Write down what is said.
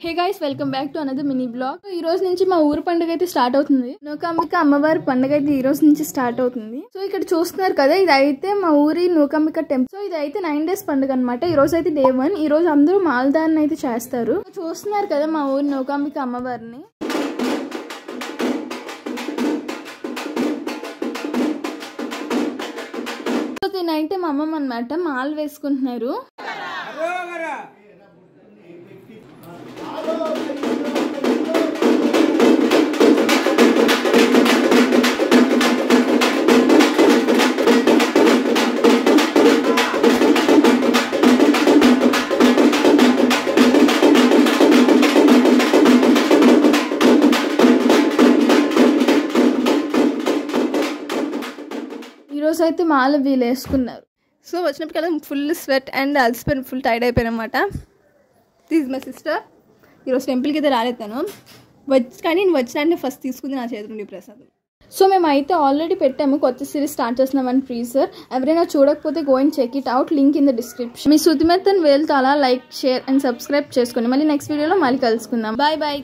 Hey guys, welcome back to another mini blog. ఈ రోజు నుంచి మా ఊరు పండుగ అయితే స్టార్ట్ అవుతుంది. నూకాంబిక అమ్మవారి పండుగ అయితే ఈ రోజు నుంచి స్టార్ట్ అవుతుంది. సో ఇక్కడ చూస్తున్నారు కదా, ఇది అయితే మా ఊరి నూకాంబిక టెంపుల్. సో ఇది అయితే 9 days పండుగ అనమాట. ఈ రోజు అయితే డే 1. ఈ రోజు అందరూ మాలదారణ అయితే చేస్తారు. చూస్తున్నారు కదా మా ఊరి నూకాంబిక అమ్మవారిని. దీనైతే మా అమ్మమ్మ అనమాట మాల వేసుకుంటున్నారు. ఈరోజు అయితే మాల వీలు వేసుకున్నారు. సో వచ్చినప్పుడు కదా ఫుల్ స్వెట్ అండ్ అలసిపోయిన ఫుల్ టైర్డ్ అయిపోయాను అనమాట. This my sister. ఈరోజు టెంపుల్కి అయితే రాలేదు తను, కానీ నేను వచ్చిన ఫస్ట్ తీసుకుంది నా చేతి నుండి ప్రసాదం. సో మేము అయితే ఆల్రెడీ పెట్టాము, కొత్త సిరీస్ స్టార్ట్ చేస్తున్నామని ఫ్రీజర్. ఎవరైనా చూడకపోతే go and check it out, link in the description. మీ శుతిమెత్తన్ వేలుతో అలా లైక్, షేర్ అండ్ సబ్స్క్రైబ్ చేసుకోండి. మళ్ళీ నెక్స్ట్ వీడియోలో మళ్ళీ కలుసుకుందాం. Bye bye.